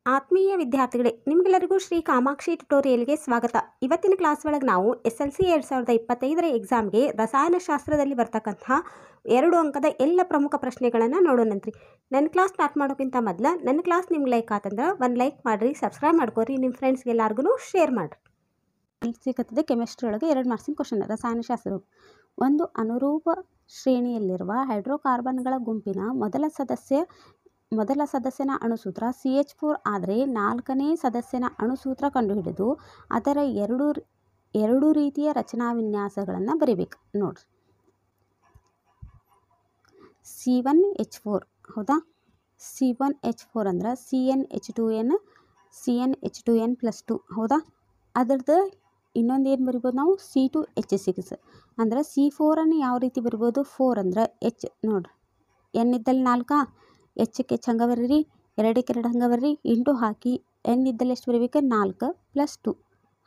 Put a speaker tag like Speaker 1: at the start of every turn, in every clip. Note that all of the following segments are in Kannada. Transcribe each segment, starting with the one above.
Speaker 1: ಆತ್ಮೀಯ ವಿದ್ಯಾರ್ಥಿಗಳೇ, ನಿಮಗೆಲ್ಲರಿಗೂ ಶ್ರೀ ಕಾಮಾಕ್ಷಿ ಟ್ಯುಟೋರಿಯಲ್ಗೆ ಸ್ವಾಗತ. ಇವತ್ತಿನ ಕ್ಲಾಸ್ ಒಳಗೆ ನಾವು SLC 2025 ಎಕ್ಸಾಮ್ಗೆ ರಸಾಯನಶಾಸ್ತ್ರದಲ್ಲಿ ಬರ್ತಕ್ಕಂತಹ 2 ಅಂಕದ ಎಲ್ಲ ಪ್ರಮುಖ ಪ್ರಶ್ನೆಗಳನ್ನು ನೋಡೋಣಂತ್ರಿ. ನನ್ನ ಕ್ಲಾಸ್ ಸ್ಟಾರ್ಟ್ ಮಾಡೋಕ್ಕಿಂತ ಮೊದಲು ನನ್ನ ಕ್ಲಾಸ್ ನಿಮ್ಗೆ ಲೈಕ್ ಆತಂದ್ರೆ ಒಂದು ಲೈಕ್ ಮಾಡಿರಿ, ಸಬ್ಸ್ಕ್ರೈಬ್ ಮಾಡ್ಕೊರಿ, ನಿಮ್ಮ ಫ್ರೆಂಡ್ಸ್ಗೆ ಎಲ್ಲರಿಗೂ ಶೇರ್ ಮಾಡಿರಿ. ಸಿಕ್ಕತ್ತದೆ ಕೆಮಿಸ್ಟ್ರಿ ಒಳಗೆ 2 ಮಾರ್ಕ್ಸಿನ ಕ್ವಶನ್. ರಸಾಯನಶಾಸ್ತ್ರ ಒಂದು ಅನುರೂಪ ಶ್ರೇಣಿಯಲ್ಲಿರುವ ಹೈಡ್ರೋಕಾರ್ಬನ್ಗಳ ಗುಂಪಿನ ಮೊದಲ ಸದಸ್ಯನ ಅಣುಸೂತ್ರ CH4 ಆದರೆ 4ನೇ ಸದಸ್ಯನ ಅಣುಸೂತ್ರ ಕಂಡುಹಿಡಿದು ಅದರ ಎರಡು ರೀತಿಯ ರಚನಾ ವಿನ್ಯಾಸಗಳನ್ನು ಬರಿಬೇಕು. ನೋಡ್ರಿ, C1H4 ಹೌದಾ, C1H4 ಅಂದ್ರೆ CnH2n+2 ಹೌದಾ. ಅದರದ್ದು ಇನ್ನೊಂದು ಏನು ಬರಿಬೋದು ನಾವು, C2H6 ಅಂದ್ರೆ C4 ಅನ್ನು ಯಾವ ರೀತಿ ಬರಿಬೋದು, 4 ಅಂದ್ರೆ H ನೋಡ್ರಿ, N ಇದ್ದಲ್ಲಿ 4, Hಕ್ಕೆ H ಹಂಗೆ ಬರ್ರಿ, 2ಕ್ಕೆ 2 ಹಂಗೆ ಬರ್ರಿ, ಇಂಟು ಹಾಕಿ N ಇದ್ದಲ್ಲಿ ಎಷ್ಟು ಬರೀಬೇಕು, 4 + 2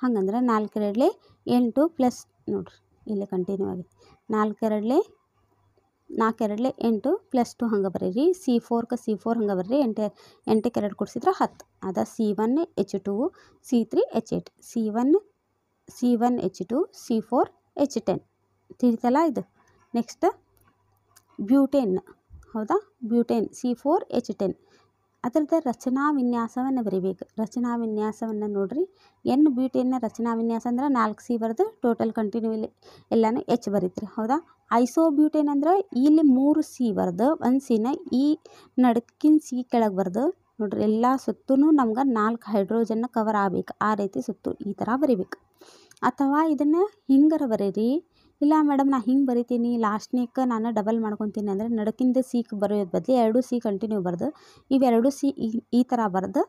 Speaker 1: ಹಂಗಂದ್ರೆ 4 2 8 ಪ್ಲಸ್ ನೋಡ್ರಿ ಇಲ್ಲೇ ಕಂಟಿನ್ಯೂ ಆಗಿ 4 2 8 + 2 ಹಂಗೆ ಬರೀರಿ. C4ಕ್ಕೆ C4 ಹಂಗೆ ಬರ್ರಿ, 8ಕ್ಕೆ 2 ಕೊಡಿಸಿದ್ರೆ 10 ಅದ C1H2 C3H8 C1H2 C4H10 ತಿಳಿತಲ್ಲ ಇದು. ನೆಕ್ಸ್ಟ್ ಬ್ಯೂಟೇನ್ ಹೌದಾ, ಬ್ಯೂಟೇನ್ C4H10 ಅದರದ್ದು ರಚನಾ ವಿನ್ಯಾಸವನ್ನು ಬರಿಬೇಕು. ರಚನಾ ವಿನ್ಯಾಸವನ್ನು ನೋಡ್ರಿ, N ಬ್ಯೂಟೇನ್ನ ರಚನಾ ವಿನ್ಯಾಸ ಅಂದ್ರೆ 4C ಬರೆದು ಟೋಟಲ್ ಕಂಟಿನ್ಯೂ ಇಲ್ಲಿ ಎಲ್ಲನೂ H ಬರೀತ್ರಿ ಹೌದಾ. ಐಸೋಬ್ಯೂಟೇನ್ ಅಂದ್ರೆ ಇಲ್ಲಿ 3C ಬರೆದು 1Cನ ಈ ನಡುಕಿನ C ಕೆಳಗೆ ಬರೆದು ನೋಡ್ರಿ, ಎಲ್ಲ ಸುತ್ತೂ ನಮ್ಗೆ 4 ಹೈಡ್ರೋಜನ್ನ ಕವರ್ ಆಗಬೇಕು, ಆ ರೀತಿ ಸುತ್ತು ಈ ಥರ ಬರಿಬೇಕು. ಅಥವಾ ಇದನ್ನು ಹಿಂಗರ ಬರೀರಿ, ಇಲ್ಲ ಮೇಡಮ್ ನಾ ಹಿಂಗೆ ಬರಿತೀನಿ ಲಾಸ್ಟ್ನೇಕ್ಕೆ ನಾನು ಡಬಲ್ ಮಾಡ್ಕೊತೀನಿ ಅಂದರೆ ನಡಕಿಂದ C ಬರೆಯೋದು ಬದಲು 2C ಕಂಟಿನ್ಯೂ ಬರೆದು ಇವೆರಡು C ಈ ಥರ ಬರೆದು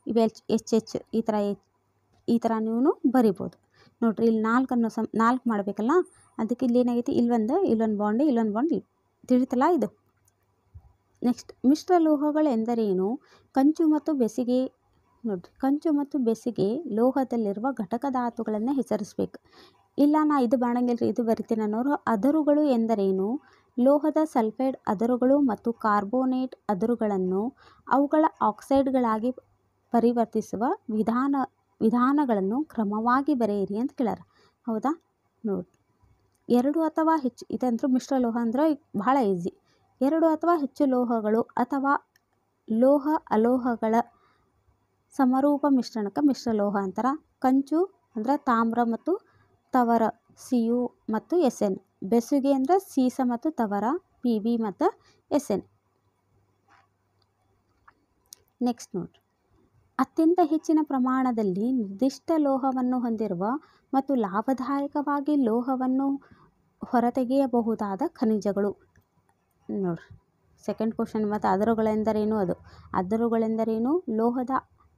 Speaker 1: ಇವೆ H ಈ ಥರ ನೀವು ಬರಿಬೋದು. ನೋಡ್ರಿ, ಇಲ್ಲಿ 4 ಮಾಡಬೇಕಲ್ಲ, ಅದಕ್ಕೆ ಇಲ್ಲಿ ಏನಾಗೈತಿ, ಇಲ್ಲೊಂದು ಬಾಂಡ್ ತಿಳಿತಲ್ಲ ಇದು. ನೆಕ್ಸ್ಟ್ ಮಿಶ್ರಲೋಹಗಳು ಎಂದರೇನು, ಕಂಚು ಮತ್ತು ಬೆಸಿಗೆ ನೋಡ್ರಿ, ಕಂಚು ಮತ್ತು ಬೆಸಿಗೆ ಲೋಹದಲ್ಲಿರುವ ಘಟಕ ಧಾತುಗಳನ್ನು ಹೆಸರಿಸಬೇಕು. ಇಲ್ಲ ನಾ ಇದು ಮಾಡಂಗಿಲ್ಲ ರೀ, ಇದು ಬರಿತೀನಿ ಅನ್ನೋರು ಅದರುಗಳು ಎಂದರೇನು, ಲೋಹದ ಸಲ್ಫೈಡ್ ಅದರುಗಳು ಮತ್ತು ಕಾರ್ಬೋನೇಟ್ ಅದರುಗಳನ್ನು ಅವುಗಳ ಆಕ್ಸೈಡ್ಗಳಾಗಿ ಪರಿವರ್ತಿಸುವ ವಿಧಾನಗಳನ್ನು ಕ್ರಮವಾಗಿ ಬರೆಯಿರಿ ಅಂತ ಕೇಳ್ಯಾರ ಹೌದಾ. ನೋಡಿ, 2 ಅಥವಾ ಹೆಚ್ಚು, ಇದಂತೂ ಮಿಶ್ರಲೋಹ ಅಂದ್ರೆ ಭಾಳ ಈಸಿ. 2 ಅಥವಾ ಹೆಚ್ಚು ಲೋಹಗಳು ಅಥವಾ ಲೋಹ ಅಲೋಹಗಳ ಸಮರೂಪ ಮಿಶ್ರಣಕ್ಕೆ ಮಿಶ್ರಲೋಹ ಅಂತಾರೆ. ಕಂಚು ಅಂದ್ರೆ ತಾಮ್ರ ಮತ್ತು ತವರ Cu ಮತ್ತು Sn, ಬೆಸುಗೆ ಅಂದ್ರೆ ಸೀಸ ಮತ್ತು ತವರ Pb ಮತ್ತು Sn. ನೆಕ್ಸ್ಟ್ ನೋಡ್ರಿ, ಅತ್ಯಂತ ಹೆಚ್ಚಿನ ಪ್ರಮಾಣದಲ್ಲಿ ನಿರ್ದಿಷ್ಟ ಲೋಹವನ್ನು ಹೊಂದಿರುವ ಮತ್ತು ಲಾಭದಾಯಕವಾಗಿ ಲೋಹವನ್ನು ಹೊರತೆಗೆಯಬಹುದಾದ ಖನಿಜಗಳು. ನೋಡ್ರಿ, ಸೆಕೆಂಡ್ ಕ್ವಶನ್. ಮತ್ತು ಅದರುಗಳೆಂದರೇನು, ಅದರುಗಳೆಂದರೇನು,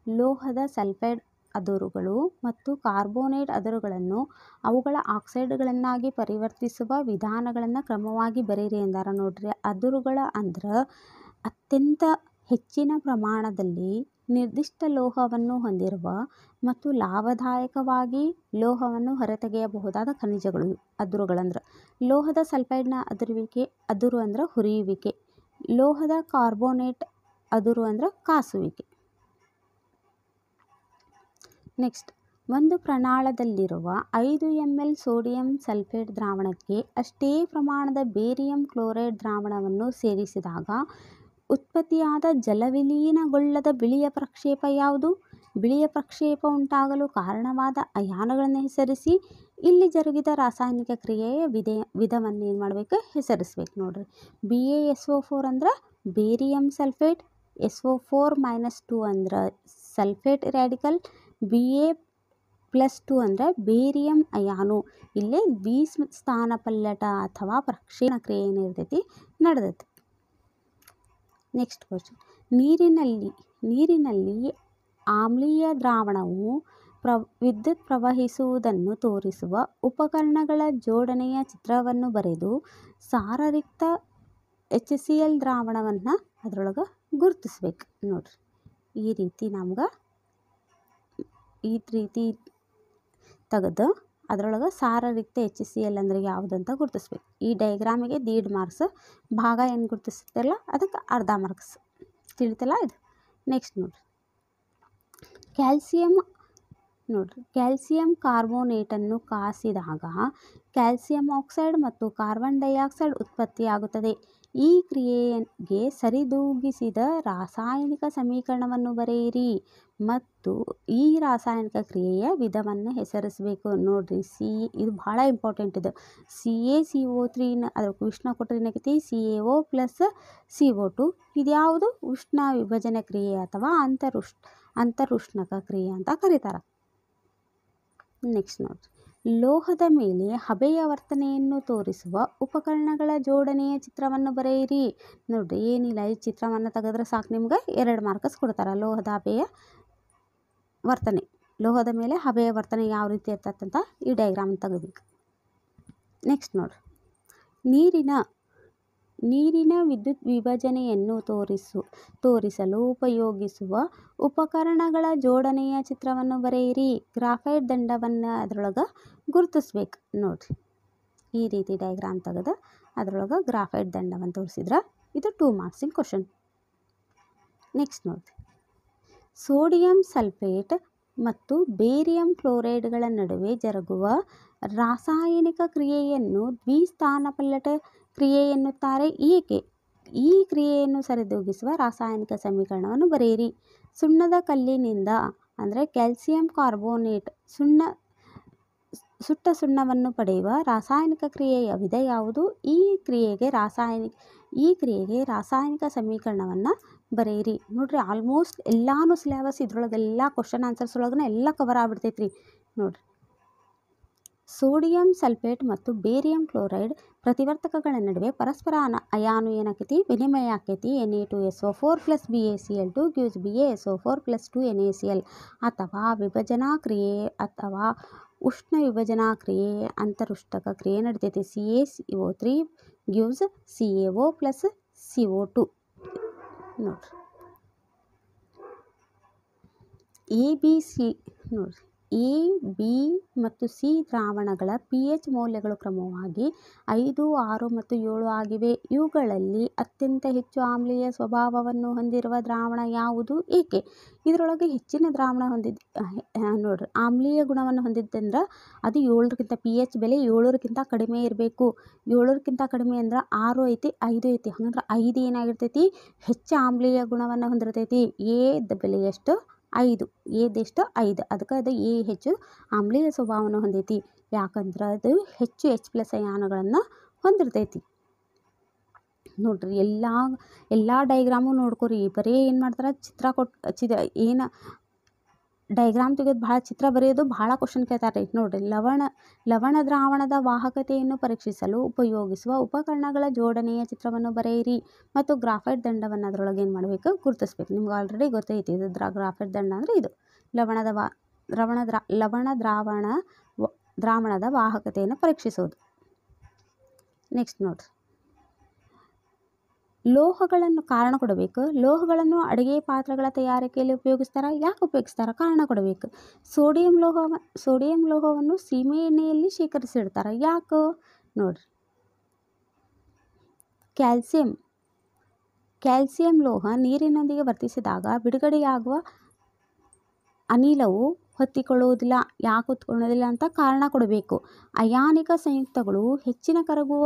Speaker 1: ಲೋಹದ ಸಲ್ಫೈಡ್ ಅದರುಗಳು ಮತ್ತು ಕಾರ್ಬೋನೇಟ್ ಅದರುಗಳನ್ನು ಅವುಗಳ ಆಕ್ಸೈಡ್ಗಳನ್ನಾಗಿ ಪರಿವರ್ತಿಸುವ ವಿಧಾನಗಳನ್ನು ಕ್ರಮವಾಗಿ ಬರೆಯಿರಿ ಎಂದಾರ. ನೋಡ್ರಿ, ಅದರುಗಳ ಅಂದ್ರೆ ಅತ್ಯಂತ ಹೆಚ್ಚಿನ ಪ್ರಮಾಣದಲ್ಲಿ ನಿರ್ದಿಷ್ಟ ಲೋಹವನ್ನು ಹೊಂದಿರುವ ಮತ್ತು ಲಾಭದಾಯಕವಾಗಿ ಲೋಹವನ್ನು ಹೊರತೆಗೆಯಬಹುದಾದ ಖನಿಜಗಳು ಅದರುಗಳಂದ್ರೆ. ಲೋಹದ ಸಲ್ಫೈಡ್ನ ಅದರು ಅಂದ್ರೆ ಹುರಿಯುವಿಕೆ, ಲೋಹದ ಕಾರ್ಬೋನೇಟ್ ಅದರು ಅಂದ್ರೆ ಕಾಸುವಿಕೆ. ನೆಕ್ಸ್ಟ್, ಒಂದು ಪ್ರಮಾಣದಲ್ಲಿರುವ 5 ml ಸೋಡಿಯಂ ಸಲ್ಫೇಟ್ ದ್ರಾವಣಕ್ಕೆ ಅಷ್ಟೇ ಪ್ರಮಾಣದ ಬೇರಿಯಂ ಕ್ಲೋರೈಡ್ ದ್ರಾವಣವನ್ನು ಸೇರಿಸಿದಾಗ ಉತ್ಪತ್ತಿಯಾದ ಜಲವಿಲೀನಗೊಳ್ಳದ ಬಿಳಿಯ ಪ್ರಕ್ಷೇಪ ಯಾವುದು? ಬಿಳಿಯ ಪ್ರಕ್ಷೇಪ ಉಂಟಾಗಲು ಕಾರಣವಾದ ಅಯಾನುಗಳನ್ನು ಹೆಸರಿಸಿ. ಇಲ್ಲಿ ಜರುಗಿದ ರಾಸಾಯನಿಕ ಕ್ರಿಯೆಯ ವಿಧವನ್ನು ಏನು ಮಾಡಬೇಕು, ಹೆಸರಿಸ್ಬೇಕು. ನೋಡ್ರಿ, BaSO4 ಅಂದ್ರೆ ಬೇರಿಯಂ ಸಲ್ಫೇಟ್, SO4 - 2 ಅಂದ್ರೆ ಸಲ್ಫೇಟ್ ರ್ಯಾಡಿಕಲ್, Ba+2 ಅಂದರೆ ಬೇರಿಯಂ ಅಯಾನು. ಇಲ್ಲೇ ಬಿ ಸ್ಥಾನಪಲ್ಲಟ ಅಥವಾ ಪ್ರಕ್ಷೇಪಣ ಕ್ರಿಯೆ ಏನಿರ್ತೈತಿ ನಡೆದೈತಿ. ನೆಕ್ಸ್ಟ್ ಕ್ವಶನ್, ನೀರಿನಲ್ಲಿ ಆಮ್ಲೀಯ ದ್ರಾವಣವು ವಿದ್ಯುತ್ ಪ್ರವಹಿಸುವುದನ್ನು ತೋರಿಸುವ ಉಪಕರಣಗಳ ಜೋಡಣೆಯ ಚಿತ್ರವನ್ನು ಬರೆದು ಸಾರರಿಕ್ತ HCl ದ್ರಾವಣವನ್ನು ಅದರೊಳಗೆ ಗುರುತಿಸ್ಬೇಕು. ನೋಡ್ರಿ, ಈ ರೀತಿ ತೆಗೆದು ಅದರೊಳಗೆ ಸಾರರಿಕ್ತ HCl ಅಂದರೆ ಯಾವುದಂತ ಗುರುತಿಸ್ಬೇಕು. ಈ ಡಯಾಗ್ರಾಮಿಗೆ 1.5 ಮಾರ್ಕ್ಸ್, ಭಾಗ ಏನು ಗುರುತಿಸ್ತಿರಲ್ಲ ಅದಕ್ಕೆ ಅರ್ಧ ಮಾರ್ಕ್ಸ್. ತಿಳಿತಲ್ಲ ಇದು. ನೆಕ್ಸ್ಟ್ ನೋಡ್ರಿ, ಕ್ಯಾಲ್ಸಿಯಂ ನೋಡಿರಿ, ಕ್ಯಾಲ್ಸಿಯಂ ಕಾರ್ಬೋನೇಟನ್ನು ಕಾಸಿದಾಗ ಕ್ಯಾಲ್ಸಿಯಂ ಆಕ್ಸೈಡ್ ಮತ್ತು ಕಾರ್ಬನ್ ಡೈಆಕ್ಸೈಡ್ ಉತ್ಪತ್ತಿಯಾಗುತ್ತದೆ. ಈ ಕ್ರಿಯೆಗೆ ಸರಿದೂಗಿಸಿದ ರಾಸಾಯನಿಕ ಸಮೀಕರಣವನ್ನು ಬರೆಯಿರಿ ಮತ್ತು ಈ ರಾಸಾಯನಿಕ ಕ್ರಿಯೆಯ ವಿಧವನ್ನು ಹೆಸರಿಸಬೇಕು. ನೋಡಿರಿ, ಇದು ಭಾಳ ಇಂಪಾರ್ಟೆಂಟ್. ಇದು CaCO3 ಅದಕ್ಕೆ ಉಷ್ಣ ಕೊಟ್ಟರೆ ಏನಾಗೈತಿ CaO ಪ್ಲಸ್ CO2. ಇದ್ಯಾವುದು ಉಷ್ಣ ವಿಭಜನೆ ಕ್ರಿಯೆ ಅಥವಾ ಅಂತರುಷ್ಣಕ ಕ್ರಿಯೆ ಅಂತ ಕರೀತಾರೆ. ನೆಕ್ಸ್ಟ್ ನೋಡಿರಿ, ಲೋಹದ ಮೇಲೆ ಹಬೆಯ ವರ್ತನೆಯನ್ನು ತೋರಿಸುವ ಉಪಕರಣಗಳ ಜೋಡಣೆಯ ಚಿತ್ರವನ್ನು ಬರೆಯಿರಿ. ನೋಡಿರಿ, ಏನಿಲ್ಲ, ಈ ಚಿತ್ರವನ್ನು ತೆಗೆದ್ರೆ ಸಾಕು, ನಿಮ್ಗೆ 2 ಮಾರ್ಕ್ಸ್ ಕೊಡ್ತಾರೆ. ಲೋಹದ ಹಬೆಯ ವರ್ತನೆ, ಲೋಹದ ಮೇಲೆ ಹಬೆಯ ವರ್ತನೆ ಯಾವ ರೀತಿ ಇರ್ತಕ್ಕಂಥ ಈ ಡಯಾಗ್ರಾಮ್ ತೆಗಬೇಕು. ನೆಕ್ಸ್ಟ್ ನೋಡಿರಿ, ನೀರಿನ ವಿದ್ಯುತ್ ವಿಭಜನೆಯನ್ನು ತೋರಿಸಲು ಉಪಯೋಗಿಸುವ ಉಪಕರಣಗಳ ಜೋಡಣೆಯ ಚಿತ್ರವನ್ನು ಬರೆಯಿರಿ. ಗ್ರಾಫೈಟ್ ದಂಡವನ್ನು ಅದರೊಳಗೆ ಗುರುತಿಸ್ಬೇಕು. ನೋಡಿರಿ, ಈ ರೀತಿ ಡಯಾಗ್ರಾಮ್ ತೆಗೆದು ಅದರೊಳಗೆ ಗ್ರಾಫೈಟ್ ದಂಡವನ್ನು ತೋರಿಸಿದ್ರೆ ಇದು 2 ಮಾರ್ಕ್ಸಿನ ಕ್ವಶನ್. ನೆಕ್ಸ್ಟ್ ನೋಡಿರಿ, ಸೋಡಿಯಂ ಸಲ್ಫೇಟ್ ಮತ್ತು ಬೇರಿಯಂ ಕ್ಲೋರೈಡ್ಗಳ ನಡುವೆ ಜರುಗುವ ರಾಸಾಯನಿಕ ಕ್ರಿಯೆಯನ್ನು ದ್ವಿಸ್ಥಾನಪಲ್ಲಟ ಕ್ರಿಯೆ ಎನ್ನುತ್ತಾರೆ. ಏಕೆ? ಈ ಕ್ರಿಯೆಯನ್ನು ಸರಿದೂಗಿಸುವ ರಾಸಾಯನಿಕ ಸಮೀಕರಣವನ್ನು ಬರೆಯಿರಿ. ಸುಣ್ಣದ ಕಲ್ಲಿನಿಂದ ಅಂದರೆ ಕ್ಯಾಲ್ಸಿಯಂ ಕಾರ್ಬೋನೇಟ್ ಸುಟ್ಟ ಸುಣ್ಣವನ್ನು ಪಡೆಯುವ ರಾಸಾಯನಿಕ ಕ್ರಿಯೆಯ ವಿಧ ಯಾವುದು? ಈ ಕ್ರಿಯೆಗೆ ರಾಸಾಯನಿಕ ಸಮೀಕರಣವನ್ನು ಬರೆಯಿರಿ. ನೋಡಿರಿ, ಆಲ್ಮೋಸ್ಟ್ ಎಲ್ಲಾನು ಸಿಲೆಬಸ್ ಇದ್ರೊಳಗೆಲ್ಲ ಕ್ವಶನ್ ಆನ್ಸರ್ಸ್ ಒಳಗನೆ ಎಲ್ಲ ಕವರ್ ಆಗ್ಬಿಡ್ತೈತ್ರಿ. ನೋಡಿರಿ, ಸೋಡಿಯಂ ಸಲ್ಫೇಟ್ ಮತ್ತು ಬೇರಿಯಂ ಕ್ಲೋರೈಡ್ ಪ್ರತಿವರ್ತಕಗಳ ನಡುವೆ ಪರಸ್ಪರ ಅಯಾನು ಏನಾಕೈತಿ ವಿನಿಮಯ ಆಕೈತಿ. Na2SO4 + BaCl2 gives BaSO4 + 2NaCl. ಅಥವಾ ವಿಭಜನಾ ಕ್ರಿಯೆ ಅಥವಾ ಉಷ್ಣ ವಿಭಜನಾ ಕ್ರಿಯೆ ಅಂತರುಷ್ಣಕ ಕ್ರಿಯೆ ನಡಿತೈತಿ. CaCO3 gives CaO + CO2. ನೋಡಿರಿ, ನೋಡಿರಿ, A, B ಮತ್ತು C ದ್ರಾವಣಗಳ pH ಮೌಲ್ಯಗಳು ಕ್ರಮವಾಗಿ 5, 6 ಮತ್ತು 7 ಆಗಿವೆ. ಇವುಗಳಲ್ಲಿ ಅತ್ಯಂತ ಹೆಚ್ಚು ಆಮ್ಲೀಯ ಸ್ವಭಾವವನ್ನು ಹೊಂದಿರುವ ದ್ರಾವಣ ಯಾವುದು? ಏಕೆ? ಇದರೊಳಗೆ ಹೆಚ್ಚಿನ ದ್ರಾವಣ ನೋಡಿರಿ, ಆಮ್ಲೀಯ ಗುಣವನ್ನು ಹೊಂದಿದ್ದಂದ್ರೆ ಅದು 7ಕ್ಕಿಂತ pH ಬೆಲೆ 7ಕ್ಕಿಂತ ಕಡಿಮೆ ಇರಬೇಕು. 7ಕ್ಕಿಂತ ಕಡಿಮೆ ಅಂದ್ರೆ 6 ಐತಿ, 5 ಐತಿ. ಹಾಗಂದ್ರೆ 5 ಏನಾಗಿರ್ತೈತಿ ಹೆಚ್ಚು ಆಮ್ಲೀಯ ಗುಣವನ್ನು ಹೊಂದಿರ್ತೈತಿ. ಎದ ಬೆಲೆ ಎಷ್ಟು? 5. ಎದೆಷ್ಟು? 5. ಅದಕ್ಕೆ ಅದು ಎ ಹೆಚ್ಚು ಆಮ್ಲೀಯ ಸ್ವಭಾವವನ್ನು ಹೊಂದೈತಿ. ಯಾಕಂದ್ರೆ ಅದು ಹೆಚ್ಚು H+ ಅಯಾನುಗಳನ್ನು ಹೊಂದಿರ್ತೈತಿ. ನೋಡ್ರಿ, ಎಲ್ಲ ಡಯಾಗ್ರಾಮು ನೋಡ್ಕೊರಿ. ಬರೀ ಏನು ಮಾಡ್ತಾರೆ, ಏನು ಡಯಾಗ್ರಾಮ್ ತೆಗೆದು ಭಾಳ ಚಿತ್ರ ಬರೆಯೋದು ಭಾಳ ಕ್ವಶನ್ ಕೇಳ್ತಾರೆ. ನೋಡಿರಿ, ಲವಣ ದ್ರಾವಣದ ವಾಹಕತೆಯನ್ನು ಪರೀಕ್ಷಿಸಲು ಉಪಯೋಗಿಸುವ ಉಪಕರಣಗಳ ಜೋಡಣೆಯ ಚಿತ್ರವನ್ನು ಬರೆಯಿರಿ ಮತ್ತು ಗ್ರಾಫೈಟ್ ದಂಡವನ್ನು ಅದರೊಳಗೆ ಏನು ಮಾಡಬೇಕು ಗುರುತಿಸ್ಬೇಕು. ನಿಮ್ಗೆ ಆಲ್ರೆಡಿ ಗೊತ್ತೈತಿ ಇದು ಗ್ರಾಫೈಟ್ ದಂಡ ಅಂದರೆ ಇದು ಲವಣ ದ್ರಾವಣದ ವಾಹಕತೆಯನ್ನು ಪರೀಕ್ಷಿಸೋದು. ನೆಕ್ಸ್ಟ್ ನೋಡಿರಿ, ಲೋಹಗಳನ್ನು ಕಾರಣ ಕೊಡಬೇಕು. ಲೋಹಗಳನ್ನು ಅಡುಗೆ ಪಾತ್ರೆಗಳ ತಯಾರಿಕೆಯಲ್ಲಿ ಉಪಯೋಗಿಸ್ತಾರೆ. ಯಾಕೆ ಉಪಯೋಗಿಸ್ತಾರೆ? ಕಾರಣ ಕೊಡಬೇಕು. ಸೋಡಿಯಂ ಲೋಹವನ್ನು ಸೀಮೆ ಎಣ್ಣೆಯಲ್ಲಿ ಶೇಖರಿಸಿಡ್ತಾರೆ. ಯಾಕೆ? ನೋಡಿರಿ, ಕ್ಯಾಲ್ಸಿಯಂ ಲೋಹ ನೀರಿನೊಂದಿಗೆ ವರ್ತಿಸಿದಾಗ ಬಿಡುಗಡೆಯಾಗುವ ಅನಿಲವು ಹೊತ್ತಿಕೊಳ್ಳುವುದಿಲ್ಲ. ಯಾಕೆ ಹೊತ್ತಿಕೊಳ್ಳೋದಿಲ್ಲ ಅಂತ ಕಾರಣ ಕೊಡಬೇಕು. ಅಯಾನಿಕ ಸಂಯುಕ್ತಗಳು ಹೆಚ್ಚಿನ ಕರಗುವ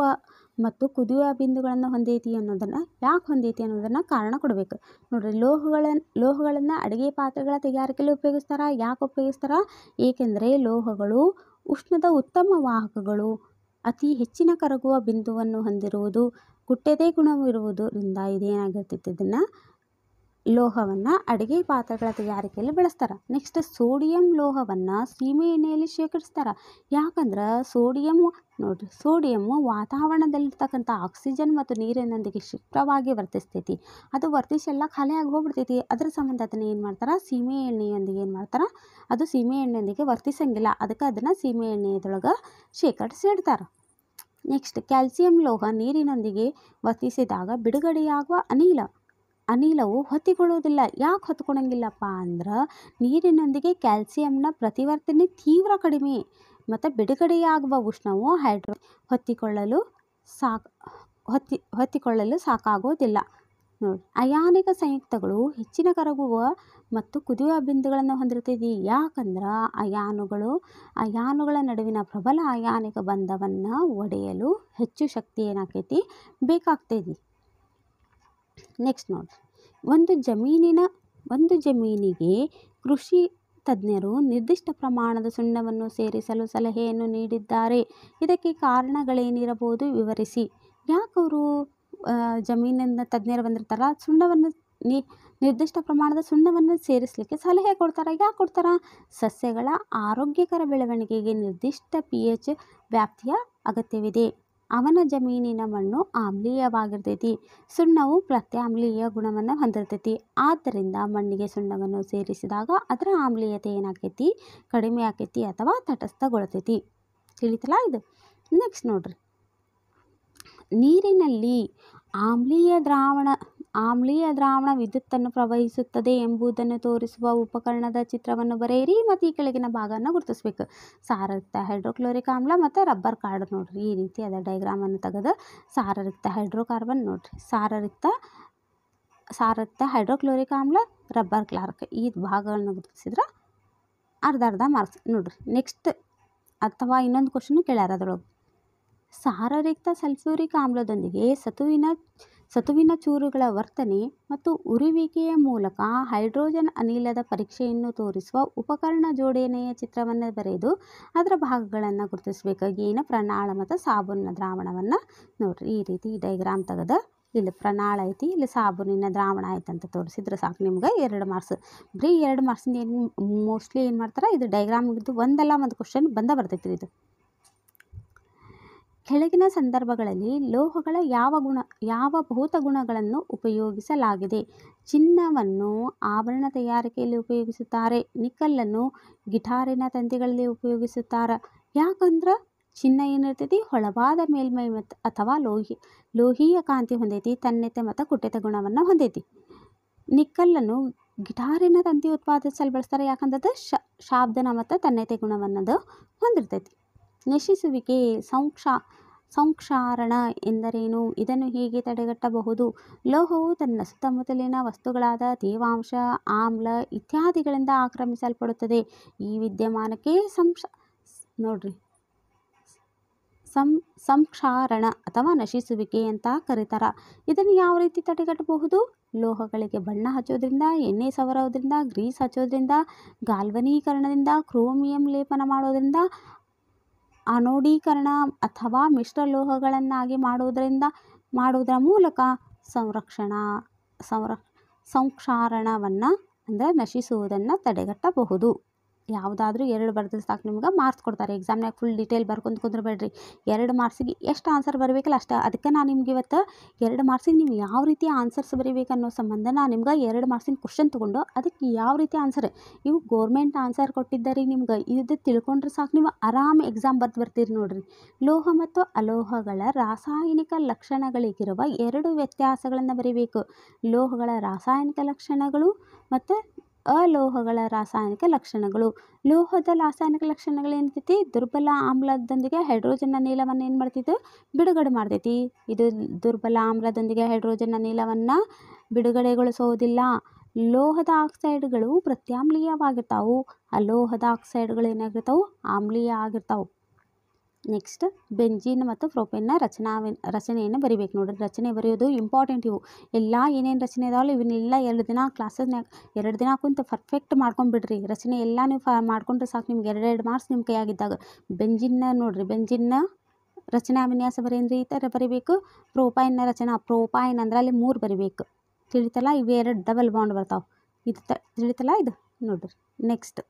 Speaker 1: ಮತ್ತು ಕುದಿಯುವ ಬಿಂದುಗಳನ್ನು ಹೊಂದೈತಿ ಅನ್ನೋದನ್ನು ಯಾಕೆ ಹೊಂದೈತಿ ಅನ್ನೋದನ್ನು ಕಾರಣ ಕೊಡಬೇಕು. ನೋಡಿರಿ, ಲೋಹಗಳನ್ನು ಅಡುಗೆ ಪಾತ್ರೆಗಳ ತಯಾರಿಕೆಯಲ್ಲಿ ಉಪಯೋಗಿಸ್ತಾರೆ. ಯಾಕೆ ಉಪಯೋಗಿಸ್ತಾರೆ? ಏಕೆಂದರೆ ಲೋಹಗಳು ಉಷ್ಣದ ಉತ್ತಮ ವಾಹಕಗಳು, ಅತಿ ಹೆಚ್ಚಿನ ಕರಗುವ ಬಿಂದುವನ್ನು ಹೊಂದಿರುವುದು, ಕುಟ್ಟೆದೆ ಗುಣವಿರುವುದರಿಂದ ಇದೇನಾಗಿರ್ತೈತಿ, ಇದನ್ನು ಲೋಹವನ್ನು ಅಡುಗೆ ಪಾತ್ರೆಗಳ ತಯಾರಿಕೆಯಲ್ಲಿ ಬಳಸ್ತಾರೆ. ನೆಕ್ಸ್ಟ್, ಸೋಡಿಯಂ ಲೋಹವನ್ನು ಸೀಮೆ ಎಣ್ಣೆಯಲ್ಲಿ ಶೇಖರಿಸ್ತಾರೆ. ಯಾಕಂದ್ರೆ ಸೋಡಿಯಮ್ಮು ವಾತಾವರಣದಲ್ಲಿರ್ತಕ್ಕಂಥ ಆಕ್ಸಿಜನ್ ಮತ್ತು ನೀರಿನೊಂದಿಗೆ ಕ್ಷಿಪ್ರವಾಗಿ ವರ್ತಿಸ್ತೈತಿ. ಅದು ವರ್ತಿಸಿ ಎಲ್ಲ ಖಾಲಿಯಾಗಿ ಹೋಗ್ಬಿಡ್ತೈತಿ. ಅದ್ರ ಸಂಬಂಧ ಅದನ್ನು ಏನು ಮಾಡ್ತಾರೆ, ಸೀಮೆ ಎಣ್ಣೆಯೊಂದಿಗೆ ಏನು ಮಾಡ್ತಾರೆ, ಅದು ಸೀಮೆ ಎಣ್ಣೆಯೊಂದಿಗೆ ವರ್ತಿಸಂಗಿಲ್ಲ. ಅದಕ್ಕೆ ಅದನ್ನು ಸೀಮೆ ಎಣ್ಣೆಯೊಳಗೆ ಶೇಖರಿಸಿ ಇಡ್ತಾರೆ. ನೆಕ್ಸ್ಟ್, ಕ್ಯಾಲ್ಸಿಯಂ ಲೋಹ ನೀರಿನೊಂದಿಗೆ ವರ್ತಿಸಿದಾಗ ಬಿಡುಗಡೆಯಾಗುವ ಅನಿಲವು ಹೊತ್ತಿಕೊಳ್ಳುವುದಿಲ್ಲ. ಯಾಕೆ ಹೊತ್ಕೊಳಂಗಿಲ್ಲಪ್ಪ ಅಂದ್ರೆ ನೀರಿನೊಂದಿಗೆ ಕ್ಯಾಲ್ಸಿಯಂನ ಪ್ರತಿವರ್ತನೆ ತೀವ್ರ ಕಡಿಮೆ ಮತ್ತು ಬಿಡುಗಡೆಯಾಗುವ ಉಷ್ಣವು ಹೊತ್ತಿಕೊಳ್ಳಲು ಸಾಕಾಗೋದಿಲ್ಲ. ನೋಡಿ, ಅಯಾನಿಕ ಸಂಯುಕ್ತಗಳು ಹೆಚ್ಚಿನ ಕರಗುವ ಮತ್ತು ಕುದಿಯುವ ಬಿಂದುಗಳನ್ನು ಹೊಂದಿರ್ತೈತಿ. ಯಾಕಂದ್ರೆ ಅಯಾನುಗಳ ನಡುವಿನ ಪ್ರಬಲ ಅಯಾನಿಕ ಬಂಧವನ್ನು ಒಡೆಯಲು ಹೆಚ್ಚು ಶಕ್ತಿ ಏನಾಕೈತಿ ಬೇಕಾಗ್ತೈತಿ. ನೆಕ್ಸ್ಟ್ ನೋಡಿರಿ, ಒಂದು ಜಮೀನಿಗೆ ಕೃಷಿ ತಜ್ಞರು ನಿರ್ದಿಷ್ಟ ಪ್ರಮಾಣದ ಸುಣ್ಣವನ್ನು ಸೇರಿಸಲು ಸಲಹೆಯನ್ನು ನೀಡಿದ್ದಾರೆ. ಇದಕ್ಕೆ ಕಾರಣಗಳೇನಿರಬಹುದು ವಿವರಿಸಿ. ಯಾಕೆ ಅವರು ಜಮೀನಿನ ತಜ್ಞರು ಬಂದಿರ್ತಾರ, ಸುಣ್ಣವನ್ನು ನಿರ್ದಿಷ್ಟ ಪ್ರಮಾಣದ ಸುಣ್ಣವನ್ನು ಸೇರಿಸಲಿಕ್ಕೆ ಸಲಹೆ ಕೊಡ್ತಾರೆ. ಯಾಕೆ ಕೊಡ್ತಾರ? ಸಸ್ಯಗಳ ಆರೋಗ್ಯಕರ ಬೆಳವಣಿಗೆಗೆ ನಿರ್ದಿಷ್ಟ pH ವ್ಯಾಪ್ತಿಯ ಅಗತ್ಯವಿದೆ. ಅವನ ಜಮೀನಿನ ಮಣ್ಣು ಆಮ್ಲೀಯವಾಗಿರ್ತೈತಿ. ಸುಣ್ಣವು ಪ್ರತ್ಯಾಮ್ಲೀಯ ಗುಣವನ್ನು ಹೊಂದಿರ್ತೈತಿ. ಆದ್ದರಿಂದ ಮಣ್ಣಿಗೆ ಸುಣ್ಣವನ್ನು ಸೇರಿಸಿದಾಗ ಅದರ ಆಮ್ಲೀಯತೆ ಏನಾಕೈತಿ ಕಡಿಮೆ ಆಕೈತಿ ಅಥವಾ ತಟಸ್ಥಗೊಳ್ತೈತಿ. ತಿಳಿತಲ್ಲ ಇದು? ನೆಕ್ಸ್ಟ್ ನೋಡ್ರಿ, ನೀರಿನಲ್ಲಿ ಆಮ್ಲೀಯ ದ್ರಾವಣ ವಿದ್ಯುತ್ತನ್ನು ಪ್ರವಹಿಸುತ್ತದೆ ಎಂಬುದನ್ನು ತೋರಿಸುವ ಉಪಕರಣದ ಚಿತ್ರವನ್ನು ಬರೆಯಿರಿ ಮತ್ತು ಈ ಕೆಳಗಿನ ಭಾಗವನ್ನು ಗುರುತಿಸಬೇಕು. ಸಾರಯುಕ್ತ ಹೈಡ್ರೋಕ್ಲೋರಿಕ್ ಆಮ್ಲ ಮತ್ತು ರಬ್ಬರ್ ಕಾರ್ಡ್ ನೋಡ್ರಿ, ಈ ರೀತಿ ಅದ ಡೈಗ್ರಾಮನ್ನು ತೆಗೆದು ಸಾರಯುಕ್ತ ಹೈಡ್ರೋಕಾರ್ಬನ್ ನೋಡ್ರಿ, ಸಾರಯುಕ್ತ ಹೈಡ್ರೋಕ್ಲೋರಿಕ್ ಆಮ್ಲ, ರಬ್ಬರ್ ಕ್ಲಾರ್ಕ್, ಈ ಭಾಗಗಳನ್ನು ಗುರುತಿಸಿದ್ರೆ ಅರ್ಧ ಮಾರ್ಕ್ಸ್ ನೋಡ್ರಿ. ನೆಕ್ಸ್ಟ್ ಅಥವಾ ಇನ್ನೊಂದು ಕ್ವಶನ್ ಕೇಳ್ಯಾರ ಅದರೊಳಗೆ, ಸಾರಯುಕ್ತ ಸಲ್ಫ್ಯೂರಿಕ್ ಆಮ್ಲದೊಂದಿಗೆ ಸತುವಿನ ಚೂರುಗಳ ವರ್ತನೆ ಮತ್ತು ಉರಿಯುವಿಕೆಯ ಮೂಲಕ ಹೈಡ್ರೋಜನ್ ಅನಿಲದ ಪರೀಕ್ಷೆಯನ್ನು ತೋರಿಸುವ ಉಪಕರಣ ಜೋಡಣೆಯ ಚಿತ್ರವನ್ನು ಬರೆದು ಅದರ ಭಾಗಗಳನ್ನು ಗುರುತಿಸಬೇಕು. ಏನು? ಪ್ರನಾಳ ಮತ್ತು ಸಾಬೂನಿನ ದ್ರಾವಣವನ್ನು ನೋಡ್ರಿ, ಈ ರೀತಿ ಡೈಗ್ರಾಮ್ ತೆಗೆದು ಇಲ್ಲಿ ಪ್ರನಾಳ ಐತಿ, ಇಲ್ಲಿ ಸಾಬೂನಿನ ದ್ರಾವಣ ಐತೆ ಅಂತ ತೋರಿಸಿದ್ರೆ ಸಾಕು ನಿಮ್ಗೆ 2 ಮಾರ್ಕ್ಸ್. ಬರೀ 2 ಮಾರ್ಕ್ಸಿಂದ ಏನು ಮೋಸ್ಟ್ಲಿ ಏನು ಮಾಡ್ತಾರೆ, ಇದು ಡೈಗ್ರಾಮ್ ಇದು ಒಂದಲ್ಲ ಒಂದು ಕ್ವಶನ್ ಬರ್ತೈತಿ. ಇದು ಕೆಳಗಿನ ಸಂದರ್ಭಗಳಲ್ಲಿ ಲೋಹಗಳ ಯಾವ ಭೌತ ಗುಣಗಳನ್ನು ಉಪಯೋಗಿಸಲಾಗಿದೆ? ಚಿನ್ನವನ್ನು ಆಭರಣ ತಯಾರಿಕೆಯಲ್ಲಿ ಉಪಯೋಗಿಸುತ್ತಾರೆ. ನಿಕ್ಕಲ್ಲನ್ನು ಗಿಟಾರಿನ ತಂತಿಗಳಲ್ಲಿ ಉಪಯೋಗಿಸುತ್ತಾರೆ. ಯಾಕಂದ್ರೆ ಚಿನ್ನ ಏನಿರ್ತೈತಿ ಹೊಳವಾದ ಮೇಲ್ಮೈ ಅಥವಾ ಲೋಹೀಯ ಕಾಂತಿ ಹೊಂದೈತಿ, ತನ್ನೆತೆ ಮತ್ತು ಕುಟ್ಟೆತ ಗುಣವನ್ನು ಹೊಂದೈತಿ. ನಿಕ್ಕಲ್ಲನ್ನು ಗಿಟಾರಿನ ತಂತಿ ಉತ್ಪಾದಿಸಲು ಬಳಸ್ತಾರೆ. ಯಾಕಂದ್ರೆ ಅದು ಶಾಬ್ದನ ಮತ್ತು ತನ್ನೆತೆ ಗುಣವನ್ನದು ಹೊಂದಿರ್ತೈತಿ. ನಶಿಸುವಿಕೆ ಸಂಕ್ಷಾರಣ ಎಂದರೇನು? ಇದನ್ನು ಹೇಗೆ ತಡೆಗಟ್ಟಬಹುದು? ಲೋಹವು ತನ್ನ ಸುತ್ತಮುತ್ತಲಿನ ವಸ್ತುಗಳಾದ ತೇವಾಂಶ, ಆಮ್ಲ ಇತ್ಯಾದಿಗಳಿಂದ ಆಕ್ರಮಿಸಲ್ಪಡುತ್ತದೆ. ಈ ವಿದ್ಯಮಾನಕ್ಕೆ ಸಂಕ್ಷಾರಣ ಅಥವಾ ನಶಿಸುವಿಕೆ ಅಂತ ಕರೀತಾರ. ಇದನ್ನು ಯಾವ ರೀತಿ ತಡೆಗಟ್ಟಬಹುದು? ಲೋಹಗಳಿಗೆ ಬಣ್ಣ ಹಚ್ಚೋದ್ರಿಂದ, ಎಣ್ಣೆ ಸವರೋದ್ರಿಂದ, ಗ್ರೀಸ್ ಹಚ್ಚೋದ್ರಿಂದ, ಗಾಲ್ವನೀಕರಣದಿಂದ, ಕ್ರೋಮಿಯಂ ಲೇಪನ ಮಾಡೋದ್ರಿಂದ, ಅನೋಡೀಕರಣ ಅಥವಾ ಮಿಶ್ರ ಲೋಹಗಳನ್ನಾಗಿ ಮಾಡುವುದರ ಮೂಲಕ ಸಂಕ್ಷಾರಣವನ್ನು ಅಂದರೆ ನಶಿಸುವುದನ್ನು ತಡೆಗಟ್ಟಬಹುದು. ಯಾವುದಾದ್ರೂ 2 ಬರೆದ್ರೆ ಸಾಕು, ನಿಮ್ಗೆ ಮಾರ್ಕ್ಸ್ ಕೊಡ್ತಾರೆ. ಎಕ್ಸಾಮ್ನಾಗ ಫುಲ್ ಡೀಟೇಲ್ ಬರ್ಕೊಂಡು ಕುಂದ್ರಬೇಡ್ರಿ. 2 ಮಾರ್ಕ್ಸಿಗೆ ಎಷ್ಟು ಆನ್ಸರ್ ಬರಬೇಕಲ್ಲ ಅಷ್ಟೇ. ಅದಕ್ಕೆ ನಾನು ನಿಮ್ಗೆ ಇವತ್ತು 2 ಮಾರ್ಕ್ಸಿಗೆ ನೀವು ಯಾವ ರೀತಿ ಆನ್ಸರ್ಸ್ ಬರೀಬೇಕು ಅನ್ನೋ ಸಂಬಂಧ ನಾನು ನಿಮ್ಗೆ 2 ಮಾರ್ಕ್ಸಿನ ಕ್ವಶನ್ ತೊಗೊಂಡು ಅದಕ್ಕೆ ಯಾವ ರೀತಿ ಆನ್ಸರ್, ಇವು ಗೋರ್ಮೆಂಟ್ ಆನ್ಸರ್ ಕೊಟ್ಟಿದ್ದಾರೆ ನಿಮ್ಗೆ, ಇದು ತಿಳ್ಕೊಂಡ್ರೆ ಸಾಕು ನೀವು ಆರಾಮ್ ಎಕ್ಸಾಮ್ ಬರ್ತೀರಿ ನೋಡ್ರಿ. ಲೋಹ ಮತ್ತು ಅಲೋಹಗಳ ರಾಸಾಯನಿಕ ಲಕ್ಷಣಗಳಿಗಿರುವ 2 ವ್ಯತ್ಯಾಸಗಳನ್ನು ಬರೀಬೇಕು. ಲೋಹಗಳ ರಾಸಾಯನಿಕ ಲಕ್ಷಣಗಳು ಮತ್ತು ಅಲೋಹಗಳ ರಾಸಾಯನಿಕ ಲಕ್ಷಣಗಳು. ಲೋಹದ ರಾಸಾಯನಿಕ ಲಕ್ಷಣಗಳು ಏನಿರ್ತೈತಿ, ದುರ್ಬಲ ಆಮ್ಲದೊಂದಿಗೆ ಹೈಡ್ರೋಜನ್ ಅನಿಲವನ್ನು ಏನು ಮಾಡ್ತಿತ್ತು ಬಿಡುಗಡೆ ಮಾಡ್ತೈತಿ. ಇದು ದುರ್ಬಲ ಆಮ್ಲದೊಂದಿಗೆ ಹೈಡ್ರೋಜನ್ ಅನಿಲವನ್ನು ಬಿಡುಗಡೆಗೊಳಿಸೋದಿಲ್ಲ. ಲೋಹದ ಆಕ್ಸೈಡ್ಗಳು ಪ್ರತ್ಯಾಮ್ಲೀಯವಾಗಿರ್ತಾವು, ಅಲೋಹದ ಆಕ್ಸೈಡ್ಗಳು ಏನಾಗಿರ್ತಾವು ಆಮ್ಲೀಯ ಆಗಿರ್ತಾವು. ನೆಕ್ಸ್ಟ್ ಬೆಂಜಿನ್ ಮತ್ತು ಪ್ರೋಪೇನ್ನ ರಚನೆಯನ್ನು ಬರಿಬೇಕು ನೋಡ್ರಿ. ರಚನೆ ಬರೆಯೋದು ಇಂಪಾರ್ಟೆಂಟ್. ಇವು ಎಲ್ಲ ಏನೇನು ರಚನೆ ಇದಾವಲ್ಲ ಇವನ್ನೆಲ್ಲ 2 ದಿನ ಕ್ಲಾಸಸ್ನಾಗ 2 ದಿನ ಕುಂತು ಪರ್ಫೆಕ್ಟ್ ಮಾಡ್ಕೊಂಡ್ಬಿಡ್ರಿ. ರಚನೆ ಎಲ್ಲ ನೀವು ಮಾಡ್ಕೊಂಡ್ರೆ ಸಾಕು, ನಿಮ್ಗೆ 2 ಮಾರ್ಕ್ಸ್ ನಿಮ್ಮ ಕೈಯಾಗಿದ್ದಾಗ. ಬೆಂಜಿನ್ನ ನೋಡ್ರಿ, ಬೆಂಜಿನ್ನ ರಚನಾ ವಿನ್ಯಾಸ ಬರೇನ್ರಿ ಈ ಥರ ಬರಿಬೇಕು. ಪ್ರೋಪೈನ್ನ ರಚನಾ, ಪ್ರೋಪೈನ್ ಅಂದ್ರೆ ಅಲ್ಲಿ 3 ಬರಿಬೇಕು. ತಿಳಿತಲ್ಲ? ಇವು 2 ಡಬಲ್ ಬಾಂಡ್ ಬರ್ತಾವೆ. ಇದು ತಿಳಿತಲ್ಲ? ಇದು ನೋಡ್ರಿ. ನೆಕ್ಸ್ಟ್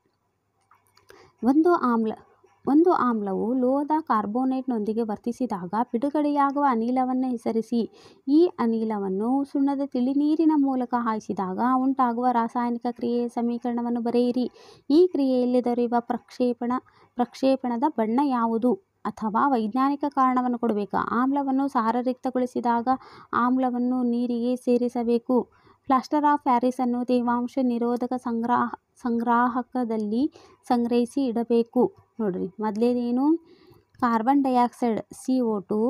Speaker 1: ಒಂದು ಆಮ್ಲವು ಲೋಹದ ಕಾರ್ಬೋನೇಟ್ನೊಂದಿಗೆ ವರ್ತಿಸಿದಾಗ ಬಿಡುಗಡೆಯಾಗುವ ಅನಿಲವನ್ನು ಹೆಸರಿಸಿ. ಈ ಅನಿಲವನ್ನು ಸುಣ್ಣದ ತಿಳಿನೀರಿನ ಮೂಲಕ ಹಾಯಿಸಿದಾಗ ಉಂಟಾಗುವ ರಾಸಾಯನಿಕ ಕ್ರಿಯೆಯ ಸಮೀಕರಣವನ್ನು ಬರೆಯಿರಿ. ಈ ಕ್ರಿಯೆಯಲ್ಲಿ ದೊರೆಯುವ ಪ್ರಕ್ಷೇಪಣದ ಬಣ್ಣ ಯಾವುದು? ಅಥವಾ ವೈಜ್ಞಾನಿಕ ಕಾರಣವನ್ನು ಕೊಡಬೇಕು. ಆಮ್ಲವನ್ನು ಸಾರಯುಕ್ತಗೊಳಿಸಿದಾಗ ಆಮ್ಲವನ್ನು ನೀರಿಗೆ ಸೇರಿಸಬೇಕು. ಪ್ಲಾಸ್ಟರ್ ಆಫ್ ಪ್ಯಾರಿಸ್ ಅನ್ನು ತೇವಾಂಶ ನಿರೋಧಕ ಸಂಗ್ರಾಹಕದಲ್ಲಿ ಸಂಗ್ರಹಿಸಿ ಇಡಬೇಕು. ನೋಡ್ರಿ, ಮೊದಲೇದೇನು ಕಾರ್ಬನ್ ಡೈಆಕ್ಸೈಡ್ CO2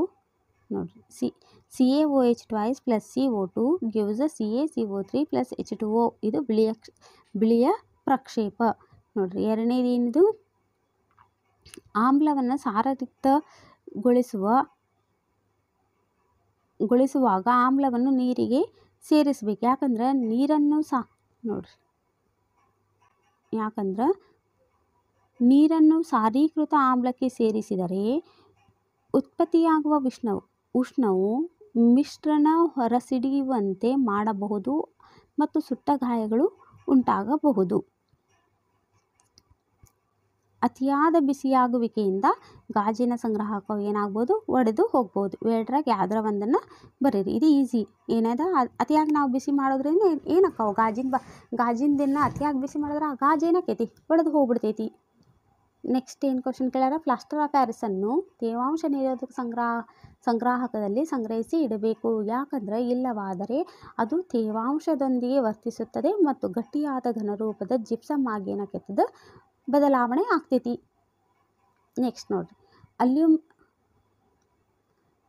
Speaker 1: ನೋಡ್ರಿ, CaOH twice plus CO2 gives a CaCO3 plus H2O. ಇದು ಬಿಳಿಯ ಪ್ರಕ್ಷೇಪ. ನೋಡ್ರಿ ಎರಡನೇದು ಏನಿದು, ಆಮ್ಲವನ್ನು ಸಾರಯುಕ್ತಗೊಳಿಸುವಾಗ ಆಮ್ಲವನ್ನು ನೀರಿಗೆ ಸೇರಿಸಬೇಕು. ಯಾಕಂದ್ರೆ ನೀರನ್ನು ಸಾರೀಕೃತ ಆಮ್ಲಕ್ಕೆ ಸೇರಿಸಿದರೆ ಉತ್ಪತ್ತಿಯಾಗುವ ಉಷ್ಣವು ಮಿಶ್ರಣ ಹೊರಸಿಡಿಯುವಂತೆ ಮಾಡಬಹುದು ಮತ್ತು ಸುಟ್ಟ ಗಾಯಗಳು ಉಂಟಾಗಬಹುದು. ಅತಿಯಾದ ಬಿಸಿಯಾಗುವಿಕೆಯಿಂದ ಗಾಜಿನ ಸಂಗ್ರಾಹಕವು ಏನಾಗ್ಬೋದು, ಒಡೆದು ಹೋಗ್ಬೋದು. ಇವೆರಡರಾಗ ಯಾವ್ದಾರ ಒಂದನ್ನು ಬರೀರಿ. ಇದು ಈಸಿ. ಏನದ, ಅತಿಯಾಗಿ ನಾವು ಬಿಸಿ ಮಾಡೋದ್ರಿಂದ ಏನಕ್ಕಾವು ಗಾಜಿನದನ್ನು ಅತಿಯಾಗಿ ಬಿಸಿ ಮಾಡಿದ್ರೆ ಆ ಗಾಜು ಏನಾಕೈತಿ, ಒಡೆದು ಹೋಗ್ಬಿಡ್ತೈತಿ. ನೆಕ್ಸ್ಟ್ ಏನು ಕ್ವಶನ್ ಕೇಳ್ಯಾರ, ಪ್ಲಾಸ್ಟರ್ ಆಫ್ ಪ್ಯಾರಿಸನ್ನು ತೇವಾಂಶ ನಿರೋಧಕ ಸಂಗ್ರಾಹಕದಲ್ಲಿ ಸಂಗ್ರಹಿಸಿ ಇಡಬೇಕು. ಯಾಕಂದ್ರೆ ಇಲ್ಲವಾದರೆ ಅದು ತೇವಾಂಶದೊಂದಿಗೆ ವರ್ತಿಸುತ್ತದೆ ಮತ್ತು ಗಟ್ಟಿಯಾದ ಘನರೂಪದ ಜಿಪ್ಸಮ್ ಆಗಿ ಏನಾಕೈತದ, ಬದಲಾವಣೆ ಆಗ್ತೈತಿ. ನೆಕ್ಸ್ಟ್ ನೋಡ್ರಿ,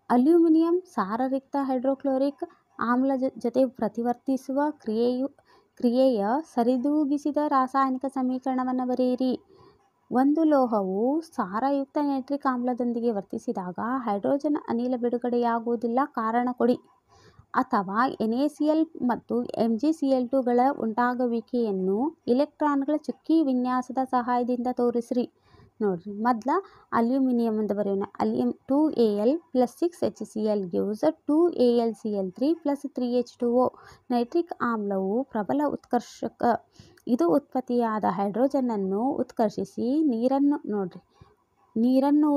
Speaker 1: ಅಲ್ಯೂಮಿನಿಯಂ ಸಾರರಿಕ್ತ ಹೈಡ್ರೋಕ್ಲೋರಿಕ್ ಆಮ್ಲ ಜೊತೆ ಪ್ರತಿವರ್ತಿಸುವ ಕ್ರಿಯೆಯ ಸರಿದೂಗಿಸಿದ ರಾಸಾಯನಿಕ ಸಮೀಕರಣವನ್ನು ಬರೆಯಿರಿ. ಒಂದು ಲೋಹವು ಸಾರಯುಕ್ತ ನೈಟ್ರಿಕ್ ಆಮ್ಲದೊಂದಿಗೆ ವರ್ತಿಸಿದಾಗ ಹೈಡ್ರೋಜನ್ ಅನಿಲ ಬಿಡುಗಡೆಯಾಗುವುದಿಲ್ಲ, ಕಾರಣ ಕೊಡಿ. ಅಥವಾ NaCl ಮತ್ತು MgCl2ಗಳ ಉಂಟಾಗುವಿಕೆಯನ್ನು ಇಲೆಕ್ಟ್ರಾನ್ಗಳ ಚುಕ್ಕಿ ವಿನ್ಯಾಸದ ಸಹಾಯದಿಂದ ತೋರಿಸ್ರಿ. ನೋಡ್ರಿ, ಮೊದಲ ಅಲ್ಯೂಮಿನಿಯಂ ಅಂತ ಬರೆಯೋಣ. 2Al plus 6HCl gives 2AlCl3 plus 3H2O. Nitric ಆಮ್ಲವು ಪ್ರಬಲ ಉತ್ಕರ್ಷಕ. ಇದು ಉತ್ಪತ್ತಿಯಾದ ಹೈಡ್ರೋಜನ್ನನ್ನು ಉತ್ಕರ್ಷಿಸಿ ನೀರನ್ನು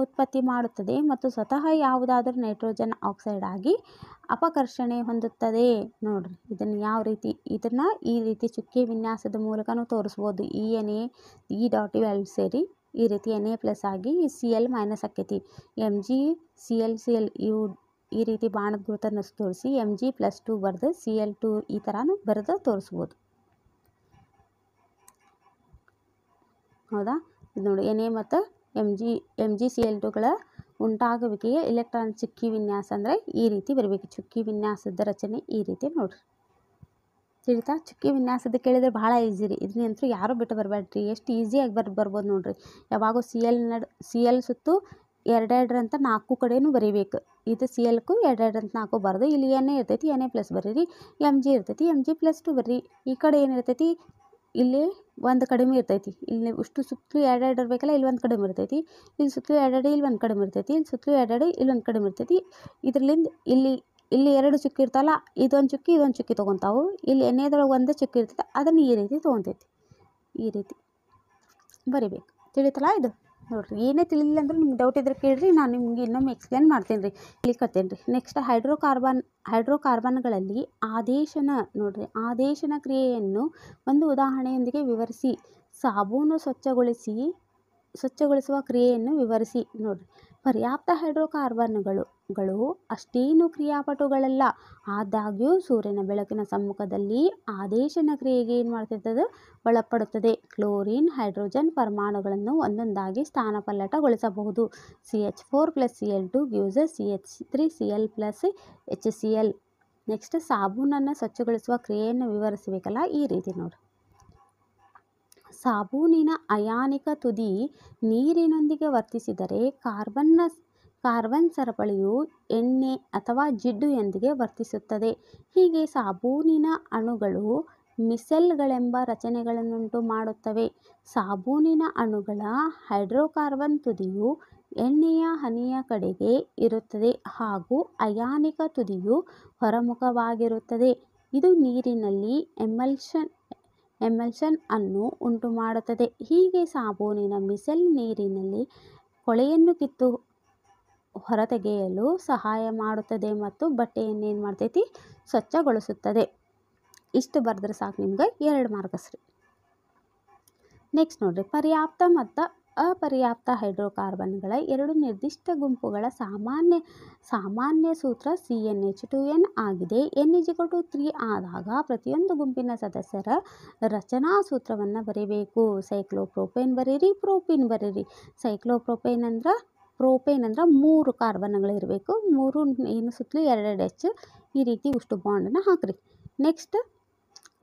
Speaker 1: ಉತ್ಪತ್ತಿ ಮಾಡುತ್ತದೆ ಮತ್ತು ಸ್ವತಃ ಯಾವುದಾದರೂ ನೈಟ್ರೋಜನ್ ಆಕ್ಸೈಡ್ ಆಗಿ ಅಪಕರ್ಷಣೆ ಹೊಂದುತ್ತದೆ. ನೋಡ್ರಿ, ಇದನ್ನು ಯಾವ ರೀತಿ, ಈ ರೀತಿ ಚುಕ್ಕೆ ವಿನ್ಯಾಸದ ಮೂಲಕನೂ ತೋರಿಸ್ಬೋದು. E ಸೇರಿ ಈ ರೀತಿ Na ಪ್ಲಸ್ ಆಗಿ Cl ಮೈನಸ್ ಆಕೈತಿ. MgCl ಈ ರೀತಿ ಬಾಣದ ಗುರುತನ್ನು ತೋರಿಸಿ Mg+2 ಬರೆದು Cl2 ಈ ಥರನೂ ಬರೆದು ತೋರಿಸ್ಬೋದು. ಹೌದಾ, ಇದು ನೋಡಿ, Na ಮತ್ತು MgCl2ಗಳ ಉಂಟಾಗುವಿಕೆಯ ಇಲೆಕ್ಟ್ರಾನ್ ಚುಕ್ಕಿ ವಿನ್ಯಾಸ ಅಂದರೆ ಈ ರೀತಿ ಬರಬೇಕು. ಚುಕ್ಕಿ ವಿನ್ಯಾಸದ ರಚನೆ ಈ ರೀತಿ ನೋಡ್ರಿ. ತಿಳಿತಾ? ಚುಕ್ಕಿ ವಿನ್ಯಾಸದ ಕೇಳಿದ್ರೆ ಭಾಳ ಈಸಿ ರೀ. ಇದನ್ನಂತೂ ಯಾರೂ ಬಿಟ್ಟು ಬರಬೇಡ್ರಿ. ಎಷ್ಟು ಈಸಿಯಾಗಿ ಬರ್ಬೋದು ನೋಡ್ರಿ. ಯಾವಾಗೂ Cl ಸುತ್ತು 2 ಅಂತ 4 ಕಡೆನೂ ಬರೀಬೇಕು. ಇದು Clಕ್ಕೂ 2 ಅಂತ 4 ಬರೋದು. ಇಲ್ಲಿ Na ಇರ್ತೈತಿ, Na ಪ್ಲಸ್ ಬರೀರಿ. Mg ಇರ್ತೈತಿ, Mg+2 ಬರ್ರಿ. ಈ ಕಡೆ ಏನಿರ್ತೈತಿ, ಇಲ್ಲಿ ಒಂದು ಕಡಿಮೆ ಇರ್ತೈತಿ. ಇಲ್ಲಿ ಇಷ್ಟು ಸುತ್ತಲೂ 2 ಇರಬೇಕಲ್ಲ, ಇಲ್ಲಿ ಒಂದು ಕಡಿಮೆ ಇರ್ತೈತಿ. ಇಲ್ಲಿ ಸುತ್ತಲೂ 2 ಇಲ್ಲಿ ಒಂದು ಕಡಿಮೆ ಇರ್ತೈತಿ. ಇಲ್ಲಿ ಸುತ್ತಲೂ 2 ಇಲ್ಲಿ ಒಂದು ಕಡಿಮೆ ಇರ್ತೈತಿ. ಇದರಲ್ಲಿಂದ ಇಲ್ಲಿ 2 ಚುಕ್ಕಿ ಇರ್ತಲ್ಲ, ಇದೊಂದು ಚುಕ್ಕಿ ತೊಗೊತಾವು. ಇಲ್ಲಿ ಎಣ್ಣೆದೊಳಗೆ ಒಂದು ಚುಕ್ಕಿ ಇರ್ತೈತಿ, ಅದನ್ನು ಈ ರೀತಿ ತೊಗೊತೈತಿ. ಈ ರೀತಿ ಬರಿಬೇಕು. ತಿಳಿತಲ್ಲ ಇದು? ನೋಡಿರಿ, ಏನೇ ತಿಳಿಲಿಲ್ಲ ಅಂದ್ರೆ ನಿಮ್ಗೆ ಡೌಟ್ ಇದ್ರೆ ಕೇಳಿರಿ, ನಾನು ನಿಮ್ಗೆ ಇನ್ನೊಮ್ಮೆ ಎಕ್ಸ್ಪ್ಲೇನ್ ಮಾಡ್ತೀನಿ ರೀ, ಕಲಿಕತ್ತೇನೆ ರೀ. ನೆಕ್ಸ್ಟ್ ಹೈಡ್ರೋಕಾರ್ಬನ್ಗಳಲ್ಲಿ ಆದೇಶನ ಕ್ರಿಯೆಯನ್ನು ಒಂದು ಉದಾಹರಣೆಯೊಂದಿಗೆ ವಿವರಿಸಿ. ಸಾಬೂನು ಸ್ವಚ್ಛಗೊಳಿಸುವ ಕ್ರಿಯೆಯನ್ನು ವಿವರಿಸಿ. ನೋಡಿರಿ, ಪರ್ಯಾಪ್ತ ಹೈಡ್ರೋಕಾರ್ಬನ್ಗಳು ಅಷ್ಟೇನು ಕ್ರಿಯಾಪಟುಗಳಲ್ಲ. ಆದಾಗ್ಯೂ ಸೂರ್ಯನ ಬೆಳಕಿನ ಸಮ್ಮುಖದಲ್ಲಿ ಆದೇಶನ ಕ್ರಿಯೆಗೆ ಏನು ಮಾಡ್ತಿರ್ತದೆ, ಒಳಪಡುತ್ತದೆ. ಕ್ಲೋರಿನ್ ಹೈಡ್ರೋಜನ್ ಪರಮಾಣುಗಳನ್ನು ಒಂದೊಂದಾಗಿ ಸ್ಥಾನಪಲ್ಲಟಗೊಳಿಸಬಹುದು. CH4 plus Cl2 gives CH3Cl plus HCl. Next, ಸಾಬೂನನ್ನು ಸ್ವಚ್ಛಗೊಳಿಸುವ ಕ್ರಿಯೆಯನ್ನು ವಿವರಿಸಬೇಕಲ್ಲ, ಈ ರೀತಿ ನೋಡಿ. ಸಾಬೂನಿನ ಅಯಾನಿಕ ತುದಿ ನೀರಿನೊಂದಿಗೆ ವರ್ತಿಸಿದರೆ ಕಾರ್ಬನ್ ಸರಪಳಿಯು ಎಣ್ಣೆ ಅಥವಾ ಜಿಡ್ಡುಯೊಂದಿಗೆ ವರ್ತಿಸುತ್ತದೆ. ಹೀಗೆ ಸಾಬೂನಿನ ಅಣುಗಳು ಮಿಸೆಲ್ಗಳೆಂಬ ರಚನೆಗಳನ್ನುಂಟು ಮಾಡುತ್ತವೆ. ಸಾಬೂನಿನ ಅಣುಗಳ ಹೈಡ್ರೋಕಾರ್ಬನ್ ತುದಿಯು ಎಣ್ಣೆಯ ಹನಿಯ ಕಡೆಗೆ ಇರುತ್ತದೆ ಹಾಗೂ ಅಯಾನಿಕ ತುದಿಯು ಹೊರಮುಖವಾಗಿರುತ್ತದೆ. ಇದು ನೀರಿನಲ್ಲಿ ಎಮಲ್ಷನ್ ಅನ್ನು ಉಂಟು ಮಾಡುತ್ತದೆ. ಹೀಗೆ ಸಾಬೂನಿನ ಮಿಸೆಲ್ ನೀರಿನಲ್ಲಿ ಕೊಳೆಯನ್ನು ಕಿತ್ತು ಹೊರತೆಗೆಯಲು ಸಹಾಯ ಮಾಡುತ್ತದೆ ಮತ್ತು ಬಟ್ಟೆಯನ್ನು ಏನು ಮಾಡ್ತೈತಿ, ಸ್ವಚ್ಛಗೊಳಿಸುತ್ತದೆ. ಇಷ್ಟು ಬರೆದ್ರೆ ಸಾಕು, ನಿಮ್ಗೆ 2 ಮಾರ್ಕ್ಸ್ ರೀ. ನೆಕ್ಸ್ಟ್ ನೋಡ್ರಿ, ಪರ್ಯಾಪ್ತ ಮತ್ತು ಅಪರ್ಯಾಪ್ತ ಹೈಡ್ರೋಕಾರ್ಬನ್ಗಳ 2 ನಿರ್ದಿಷ್ಟ ಗುಂಪುಗಳ ಸಾಮಾನ್ಯ ಸೂತ್ರ CnH2n ಆಗಿದೆ. n=3 ಆದಾಗ ಪ್ರತಿಯೊಂದು ಗುಂಪಿನ ಸದಸ್ಯರ ರಚನಾ ಸೂತ್ರವನ್ನು ಬರೀಬೇಕು. ಸೈಕ್ಲೋಪ್ರೋಪೇನ್ ಬರೀರಿ, ಪ್ರೋಪೀನ್ ಬರೀರಿ. ಸೈಕ್ಲೋಪ್ರೋಪೇನ್ ಅಂದ್ರೆ ಪ್ರೋಪೇನ್ ಅಂದ್ರೆ 3 ಕಾರ್ಬನ್ಗಳಿರಬೇಕು, 3 ಏನು ಸುತ್ತಲೂ 2 H, ಈ ರೀತಿ ಉಷ್ಟು ಬಾಂಡನ್ನು ಹಾಕಿರಿ. ನೆಕ್ಸ್ಟ್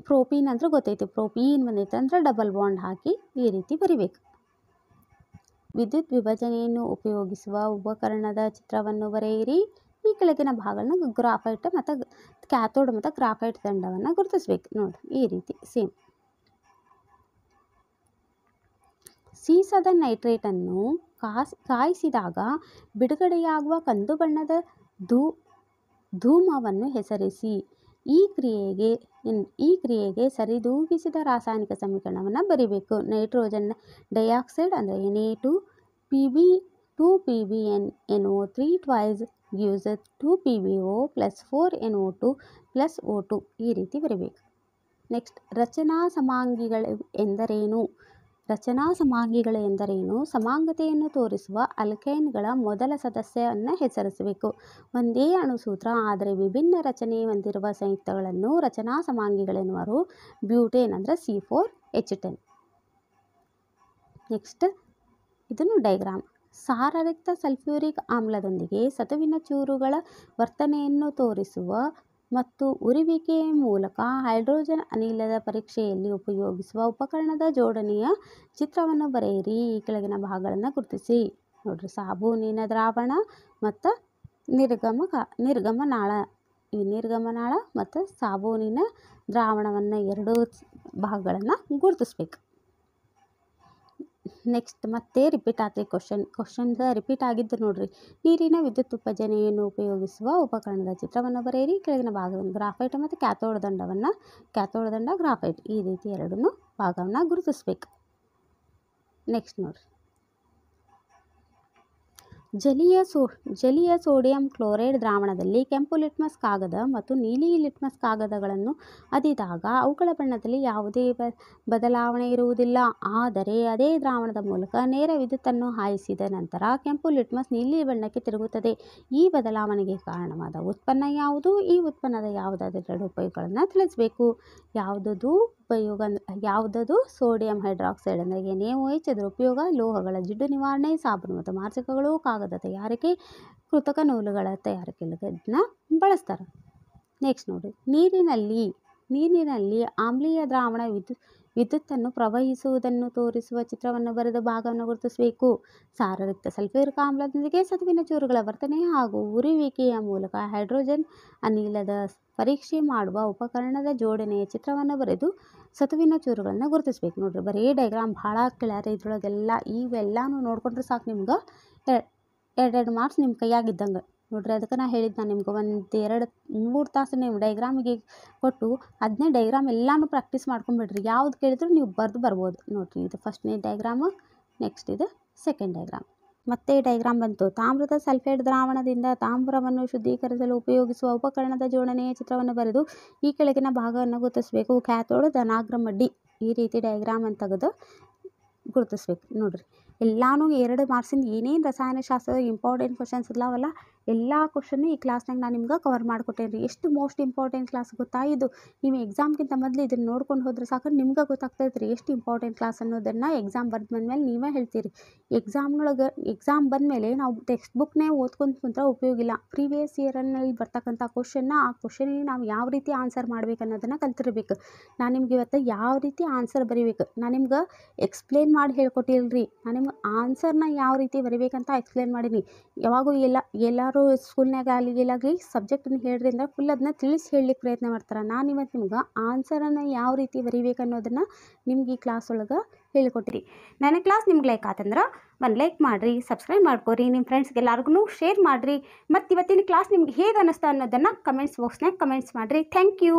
Speaker 1: ಪ್ರೋಪೀನ್ ಅಂದ್ರೆ ಗೊತ್ತೈತಿ, ಪ್ರೋಪೀನ್ ಬಂದೈತೆ ಅಂದ್ರೆ ಡಬಲ್ ಬಾಂಡ್ ಹಾಕಿ ಈ ರೀತಿ ಬರಿಬೇಕು. ವಿದ್ಯುತ್ ವಿಭಜನೆಯನ್ನು ಉಪಯೋಗಿಸುವ ಉಪಕರಣದ ಚಿತ್ರವನ್ನು ಬರೆಯಿರಿ. ಈ ಕೆಳಗಿನ ಭಾಗಗಳನ್ನು ಗ್ರಾಫೈಟ್ ಮತ್ತು ಕ್ಯಾಥೋಡ್ ಮತ್ತು ಗ್ರಾಫೈಟ್ ದಂಡವನ್ನು ಗುರುತಿಸಬೇಕು. ನೋಡಿ ಈ ರೀತಿ ಸೇಮ್. ಸೀಸದ ನೈಟ್ರೇಟನ್ನು ಕಾಯಿಸಿದಾಗ ಬಿಡುಗಡೆಯಾಗುವ ಕಂದು ಬಣ್ಣದ ಧೂಮವನ್ನು ಹೆಸರಿಸಿ. ಈ ಕ್ರಿಯೆಗೆ ಸರಿದೂಗಿಸಿದ ರಾಸಾಯನಿಕ ಸಮೀಕರಣವನ್ನು ಬರಿಬೇಕು. ನೈಟ್ರೋಜನ್ ಡೈಆಕ್ಸೈಡ್ ಅಂದರೆ Na2 2PbNO3 twice gives 2PbO plus 4NO2 plus O2 ಈ ರೀತಿ ಬರಿಬೇಕು. ನೆಕ್ಸ್ಟ್ ರಚನಾ ಸಮಾಂಗಿಗಳು ಎಂದರೇನು? ರಚನಾ ಸಮಾಂಗಿಗಳು ಎಂದರೇನು? ಸಮಾಂಗತೆಯನ್ನು ತೋರಿಸುವ ಅಲ್ಕೈನ್ಗಳ ಮೊದಲ ಸದಸ್ಯವನ್ನು ಹೆಸರಿಸಬೇಕು. ಒಂದೇ ಅಣುಸೂತ್ರ ಆದರೆ ವಿಭಿನ್ನ ರಚನೆ ಹೊಂದಿರುವ ಸಂಯುಕ್ತಗಳನ್ನು ರಚನಾ ಸಮಾಂಗಿಗಳೆನ್ನುವರು. ಬ್ಯೂಟೇನ್ ಅಂದರೆ C4H10. ನೆಕ್ಸ್ಟ್ ಇದನ್ನು ಡೈಗ್ರಾಮ್. ಸಾರರಹಿತ ಸಲ್ಫ್ಯೂರಿಕ್ ಆಮ್ಲದೊಂದಿಗೆ ಸತುವಿನ ಚೂರುಗಳ ವರ್ತನೆಯನ್ನು ತೋರಿಸುವ ಮತ್ತು ಉರಿಯುವಿಕೆಯ ಮೂಲಕ ಹೈಡ್ರೋಜನ್ ಅನಿಲದ ಪರೀಕ್ಷೆಯಲ್ಲಿ ಉಪಯೋಗಿಸುವ ಉಪಕರಣದ ಜೋಡಣೆಯ ಚಿತ್ರವನ್ನು ಬರೆಯಿರಿ. ಈ ಕೆಳಗಿನ ಭಾಗಗಳನ್ನು ಗುರುತಿಸಿ. ನೋಡ್ರಿ, ಸಾಬೂನಿನ ದ್ರಾವಣ ಮತ್ತು ನಿರ್ಗಮನಾಳ. ಈ ನಿರ್ಗಮನಾಳ ಮತ್ತು ಸಾಬೂನಿನ ದ್ರಾವಣವನ್ನು 2 ಭಾಗಗಳನ್ನು ಗುರುತಿಸ್ಬೇಕು. ನೆಕ್ಸ್ಟ್ ಮತ್ತೆ ರಿಪೀಟ್ ಆಗ್ತದೆ ಕ್ವಶನ್ಸ್ ರಿಪೀಟ್ ಆಗಿದ್ದು ನೋಡ್ರಿ. ನೀರಿನ ವಿದ್ಯುತ್ ವಿಭಜನೆಯನ್ನು ಉಪಯೋಗಿಸುವ ಉಪಕರಣದ ಚಿತ್ರವನ್ನು ಬರೆಯಿರಿ. ಕೆಳಗಿನ ಭಾಗವನ್ನು ಗ್ರಾಫೈಟ್ ಮತ್ತು ಕ್ಯಾಥೋಡ್ ದಂಡ ಗ್ರಾಫೈಟ್ ಈ ರೀತಿ 2 ಭಾಗವನ್ನು ಗುರುತಿಸ್ಬೇಕು. ನೆಕ್ಸ್ಟ್ ನೋಡ್ರಿ, ಜಲೀಯ ಸೋಡಿಯಂ ಕ್ಲೋರೈಡ್ ದ್ರಾವಣದಲ್ಲಿ ಕೆಂಪು ಲಿಟ್ಮಸ್ ಕಾಗದ ಮತ್ತು ನೀಲಿ ಲಿಟ್ಮಸ್ ಕಾಗದಗಳನ್ನು ಅದ್ದಿದಾಗ ಅವುಗಳ ಬಣ್ಣದಲ್ಲಿ ಯಾವುದೇ ಬದಲಾವಣೆ ಇರುವುದಿಲ್ಲ. ಆದರೆ ಅದೇ ದ್ರಾವಣದ ಮೂಲಕ ನೇರ ವಿದ್ಯುತ್ತನ್ನು ಹಾಯಿಸಿದ ನಂತರ ಕೆಂಪು ಲಿಟ್ಮಸ್ ನೀಲಿ ಬಣ್ಣಕ್ಕೆ ತಿರುಗುತ್ತದೆ. ಈ ಬದಲಾವಣೆಗೆ ಕಾರಣವಾದ ಉತ್ಪನ್ನ ಯಾವುದು? ಈ ಉತ್ಪನ್ನದ ಯಾವುದಾದರೂ 2 ಉಪಯೋಗಗಳನ್ನು ತಿಳಿಸಬೇಕು. ಯಾವುದದು? ಸೋಡಿಯಂ ಹೈಡ್ರಾಕ್ಸೈಡ್ ಅಂದರೆ NaOH. ಅದರ ಉಪಯೋಗ ಲೋಹಗಳ ಜಿಡ್ಡು ನಿವಾರಣೆ, ಸಾಬೂನು ಮತ್ತು ಮಾರ್ಜಕಗಳು, ಕಾಗದ ತಯಾರಿಕೆ, ಕೃತಕ ನೂಲುಗಳ ತಯಾರಿಕೆಗೆ ಇದನ್ನ ಬಳಸ್ತಾರೆ. ನೆಕ್ಸ್ಟ್ ನೋಡಿ, ನೀರಿನಲ್ಲಿ ಆಮ್ಲೀಯ ದ್ರಾವಣ ವಿದ್ಯುತ್ತನ್ನು ಪ್ರವಹಿಸುವುದನ್ನು ತೋರಿಸುವ ಚಿತ್ರವನ್ನು ಬರೆದ ಭಾಗವನ್ನು ಗುರುತಿಸಬೇಕು. ಸಾರರಹಿತ ಸಲ್ಫ್ಯೂರಿಕ್ ಆಮ್ಲದೊಂದಿಗೆ ಸತುವಿನ ಚೂರುಗಳ ವರ್ತನೆ ಹಾಗೂ ಉರಿಯುವಿಕೆಯ ಮೂಲಕ ಹೈಡ್ರೋಜನ್ ಅನಿಲದ ಪರೀಕ್ಷೆ ಮಾಡುವ ಉಪಕರಣದ ಜೋಡಣೆಯ ಚಿತ್ರವನ್ನು ಬರೆದು ಸತುವಿನ ಚೂರುಗಳನ್ನು ಗುರುತಿಸಬೇಕು. ನೋಡ್ರಿ, ಬರೀ ಡೈಗ್ರಾಮ್ ಭಾಳ ಕ್ಲಿಯರ್. ಇದ್ರೊಳಗೆಲ್ಲ ಇವೆಲ್ಲಾನು ನೋಡ್ಕೊಂಡ್ರೆ ಸಾಕು, ನಿಮ್ಗೆ 2 ಮಾರ್ಕ್ಸ್ ನಿಮ್ಮ ಕೈಯಾಗಿದ್ದಂಗೆ. ನೋಡ್ರಿ, ಅದಕ್ಕೆ ನಾನು ಹೇಳಿದ್ದು, ನಾನು ನಿಮ್ಗೆ 1-2-3 ತಾಸು ನೀವು ಡೈಗ್ರಾಮಿಗೆ ಕೊಟ್ಟು ಅದನ್ನೇ ಡೈಗ್ರಾಮ್ ಎಲ್ಲನೂ ಪ್ರಾಕ್ಟೀಸ್ ಮಾಡ್ಕೊಂಬಿಡ್ರಿ. ಯಾವ್ದು ಕೇಳಿದ್ರು ನೀವು ಬರ್ಬೋದು. ನೋಡ್ರಿ, ಇದು ಫಸ್ಟ್ನೇ ಡೈಗ್ರಾಮು, ನೆಕ್ಸ್ಟ್ ಇದು ಸೆಕೆಂಡ್ ಡೈಗ್ರಾಮ್. ಮತ್ತೆ ಡೈಗ್ರಾಮ್ ಬಂತು. ತಾಮ್ರದ ಸಲ್ಫೇಟ್ ದ್ರಾವಣದಿಂದ ತಾಮ್ರವನ್ನು ಶುದ್ಧೀಕರಿಸಲು ಉಪಯೋಗಿಸುವ ಉಪಕರಣದ ಜೋಡಣೆಯ ಚಿತ್ರವನ್ನು ಬರೆದು ಈ ಕೆಳಗಿನ ಭಾಗವನ್ನು ಗುರುತಿಸಬೇಕು. ಕ್ಯಾಥೋಡ್, ಧನಾಗ್ರ ಮಡ್ಡಿ ಈ ರೀತಿ ಡೈಗ್ರಾಮ್ ಅಂತ ತೆಗೆದು ಗುರುತಿಸ್ಬೇಕು. ನೋಡ್ರಿ, ಎಲ್ಲಾನು 2 ಮಾರ್ಕ್ಸಿಂದ ಏನೇನು ರಸಾಯನಶಾಸ್ತ್ರದ ಇಂಪಾರ್ಟೆಂಟ್ ಕ್ವಶನ್ಸ್ ಇಲ್ಲವಲ್ಲ, ಎಲ್ಲ ಕ್ವಶನ್ನು ಈ ಕ್ಲಾಸ್ನಾಗ ನಾನು ನಿಮ್ಗೆ ಕವರ್ ಮಾಡಿಕೊಟ್ಟೇನೆ ರೀ. ಎಷ್ಟು ಮೋಸ್ಟ್ ಇಂಪಾರ್ಟೆಂಟ್ ಕ್ಲಾಸ್ ಗೊತ್ತಾ ಇದು? ನೀವು ಎಕ್ಸಾಮ್ಗಿಂತ ಮೊದಲು ಇದನ್ನು ನೋಡ್ಕೊಂಡು ಹೋದ್ರೆ ಸಾಕು, ನಿಮ್ಗೆ ಗೊತ್ತಾಗ್ತದೆ ರೀ ಎಷ್ಟು ಇಂಪಾರ್ಟೆಂಟ್ ಕ್ಲಾಸ್ ಅನ್ನೋದನ್ನು. ಎಕ್ಸಾಮ್ ಬಂದಮೇಲೆ ನೀವೇ ಹೇಳ್ತೀರಿ. ಎಕ್ಸಾಮ್ ಬಂದಮೇಲೆ ನಾವು ಟೆಕ್ಸ್ಟ್ ಬುಕ್ನೇ ಓದ್ಕೊಂಡು ಕುಂತ್ರೆ ಉಪಯೋಗ ಇಲ್ಲ. ಪ್ರೀವಿಯಸ್ ಇಯರ್ನಲ್ಲಿ ಬರ್ತಕ್ಕಂಥ ಕ್ವಶನ್ನ ಆ ಕ್ವಶನಿಗೆ ನಾವು ಯಾವ ರೀತಿ ಆನ್ಸರ್ ಮಾಡ್ಬೇಕು ಅನ್ನೋದನ್ನು ಕಲ್ತಿರ್ಬೇಕು. ನಾನು ನಿಮ್ಗೆ ಇವತ್ತು ಯಾವ ರೀತಿ ಆನ್ಸರ್ ಬರೀಬೇಕು ನಾನು ನಿಮ್ಗೆ ಎಕ್ಸ್ಪ್ಲೇನ್ ಮಾಡಿ ಹೇಳ್ಕೊಟ್ಟಿಲ್ರಿ. ನಾನು ನಿಮ್ಗೆ ಆನ್ಸರ್ನ ಯಾವ ರೀತಿ ಬರಿಬೇಕಂತ ಎಕ್ಸ್ಪ್ಲೇನ್ ಮಾಡೀನಿ. ಯಾವಾಗೂ ಎಲ್ಲರೂ ಸ್ಕೂಲ್ನಾಗ ಆಗಲಿ ಸಬ್ಜೆಕ್ಟನ್ನು ಹೇಳ್ರಿ ಅಂದ್ರೆ ಫುಲ್ ಅದನ್ನ ತಿಳಿಸಿ ಹೇಳಲಿಕ್ಕೆ ಪ್ರಯತ್ನ ಮಾಡ್ತಾರೆ. ನಾನು ಇವತ್ತು ನಿಮ್ಗೆ ಆನ್ಸರನ್ನು ಯಾವ ರೀತಿ ಬರೀಬೇಕು ಅನ್ನೋದನ್ನು ನಿಮ್ಗೆ ಈ ಕ್ಲಾಸ್ ಒಳಗೆ ಹೇಳಿಕೊಟ್ಟಿರಿ. ನನ್ನ ಕ್ಲಾಸ್ ನಿಮ್ಗೆ ಲೈಕ್ ಆತಂದ್ರೆ ಒಂದು ಲೈಕ್ ಮಾಡಿರಿ, ಸಬ್ಸ್ಕ್ರೈಬ್ ಮಾಡ್ಕೊರಿ, ನಿಮ್ಮ ಫ್ರೆಂಡ್ಸ್ಗೆ ಎಲ್ಲರಿಗೂ ಶೇರ್ ಮಾಡಿರಿ. ಮತ್ತು ಇವತ್ತಿನ ಕ್ಲಾಸ್ ನಿಮ್ಗೆ ಹೇಗೆ ಅನ್ನಿಸ್ತಾ ಅನ್ನೋದನ್ನು ಕಮೆಂಟ್ಸ್ ಬಾಕ್ಸ್ನಾಗ ಕಮೆಂಟ್ಸ್ ಮಾಡಿರಿ. Thank you.